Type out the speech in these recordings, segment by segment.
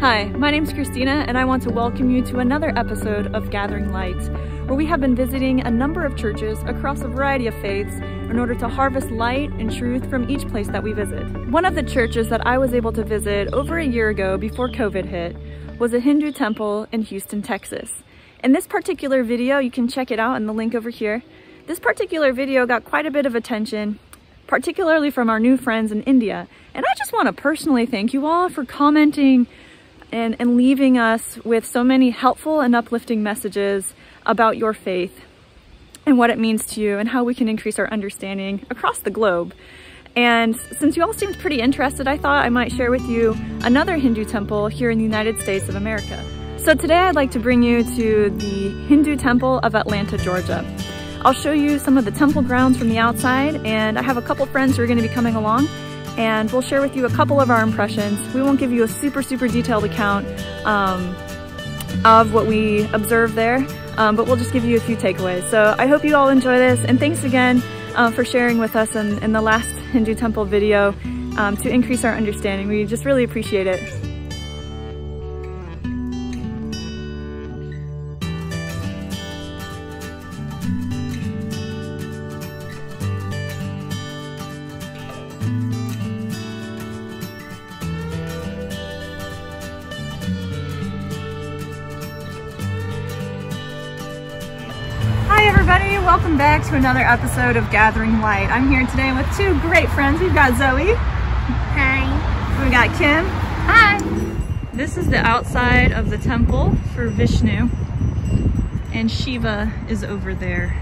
Hi, my name's Christina, and I want to welcome you to another episode of Gathering Light, where we have been visiting a number of churches across a variety of faiths in order to harvest light and truth from each place that we visit. One of the churches that I was able to visit over a year ago before COVID hit was a Hindu temple in Houston, Texas. In this particular video, you can check it out in the link over here. This particular video got quite a bit of attention, particularly from our new friends in India. And I just want to personally thank you all for commenting and leaving us with so many helpful and uplifting messages about your faith and what it means to you and how we can increase our understanding across the globe. And since you all seemed pretty interested, I thought I might share with you another Hindu temple here in the United States of America. So today I'd like to bring you to the Hindu Temple of Atlanta, Georgia. I'll show you some of the temple grounds from the outside, and I have a couple friends who are going to be coming along, and we'll share with you a couple of our impressions. We won't give you a super detailed account of what we observed there, but we'll just give you a few takeaways. So I hope you all enjoy this, and thanks again for sharing with us in the last Hindu temple video to increase our understanding. We just really appreciate it. Everybody, welcome back to another episode of Gathering Light. I'm here today with two great friends. We've got Zoe. Hi. We got Kim. Hi. This is the outside of the temple for Vishnu, and Shiva is over there.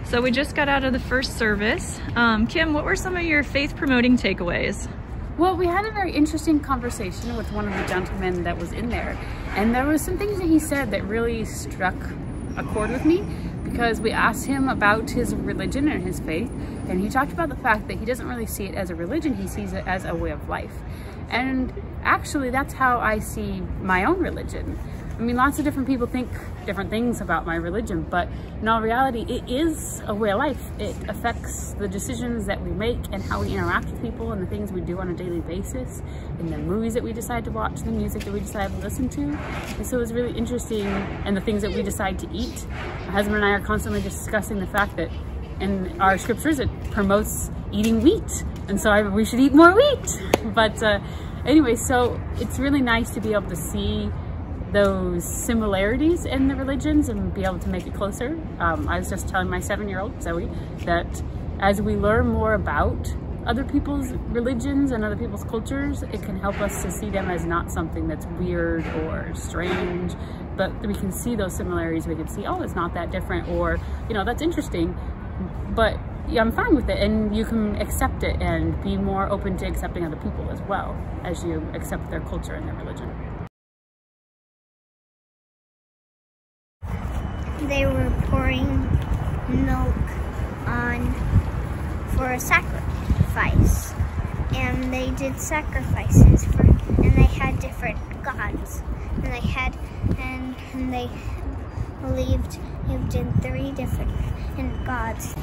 So we just got out of the first service. Kim, what were some of your faith-promoting takeaways? Well, we had a very interesting conversation with one of the gentlemen that was in there, and there were some things that he said that really struck a chord with me, because we asked him about his religion and his faith, and he talked about the fact that he doesn't really see it as a religion, he sees it as a way of life. And actually, that's how I see my own religion. I mean, lots of different people think different things about my religion, but in all reality, it is a way of life. It affects the decisions that we make and how we interact with people and the things we do on a daily basis, and the movies that we decide to watch, the music that we decide to listen to. And so it's really interesting, and the things that we decide to eat. My husband and I are constantly discussing the fact that in our scriptures, it promotes eating wheat. And so we should eat more wheat. But anyway, so it's really nice to be able to see those similarities in the religions and be able to make it closer. I was just telling my 7-year-old Zoe that as we learn more about other people's religions and other people's cultures, it can help us to see them as not something that's weird or strange, but we can see those similarities. We can see, oh, it's not that different, or, you know, that's interesting, but yeah, I'm fine with it. And you can accept it and be more open to accepting other people as well as you accept their culture and their religion. They were pouring milk on for a sacrifice, and they did sacrifices for, and they had different gods, and they believed in 3 different gods.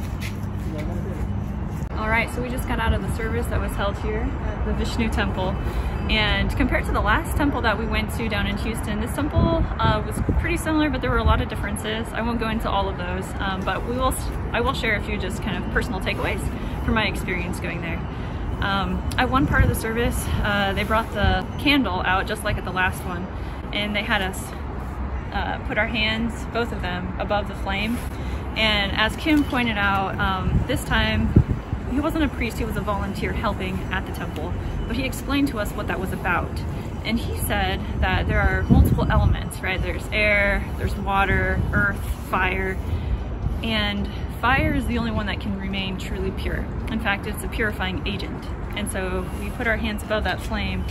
All right, so we just got out of the service that was held here at the Vishnu Temple. And compared to the last temple that we went to down in Houston, this temple was pretty similar, but there were a lot of differences. I won't go into all of those, but I will share a few just kind of personal takeaways from my experience going there. At one part of the service, they brought the candle out just like at the last one, and they had us put our hands, both of them, above the flame. And as Kim pointed out, this time he wasn't a priest, he was a volunteer helping at the temple, but he explained to us what that was about. And he said that there are multiple elements, right? There's air, there's water, earth, fire, and fire is the only one that can remain truly pure. In fact, it's a purifying agent. And so we put our hands above that flame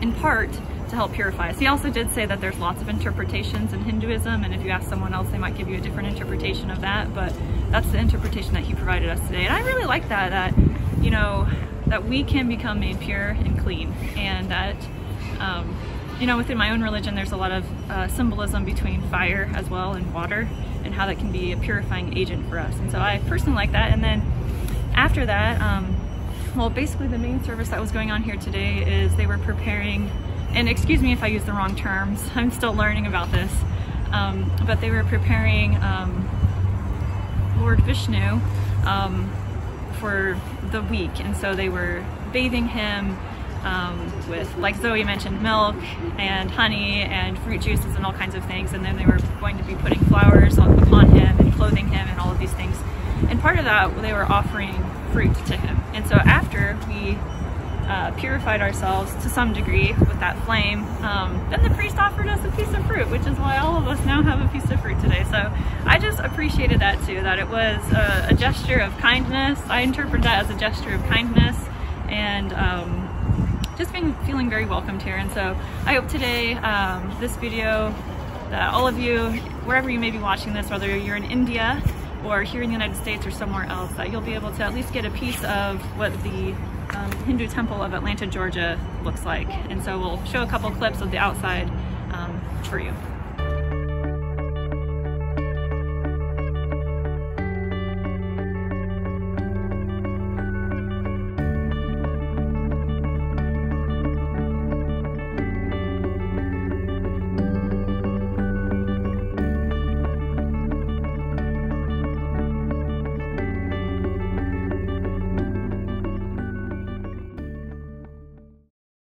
in part to help purify us. He also did say that there's lots of interpretations in Hinduism, and if you ask someone else, they might give you a different interpretation of that, but that's the interpretation that he provided us today. And I really like that, you know, that we can become made pure and clean, and that, you know, within my own religion, there's a lot of symbolism between fire as well and water, and how that can be a purifying agent for us. And so I personally like that. And then after that, well, basically the main service that was going on here today is they were preparing, and excuse me if I use the wrong terms, I'm still learning about this, but they were preparing Lord Vishnu for the week. And so they were bathing him with, like Zoe mentioned, milk and honey and fruit juices and all kinds of things. And then they were going to be putting flowers upon him and clothing him and all of these things. And part of that, they were offering fruit to him. And so after we purified ourselves to some degree with that flame, then the priest offered us a piece of fruit, which is why all of us now have a piece of fruit today. So I just appreciated that too, that it was a gesture of kindness. I interpret that as a gesture of kindness, and just feeling very welcomed here. And so I hope today, this video, that all of you, wherever you may be watching this, whether you're in India or here in the United States or somewhere else, that you'll be able to at least get a piece of what the Hindu temple of Atlanta, Georgia looks like. And so we'll show a couple clips of the outside for you.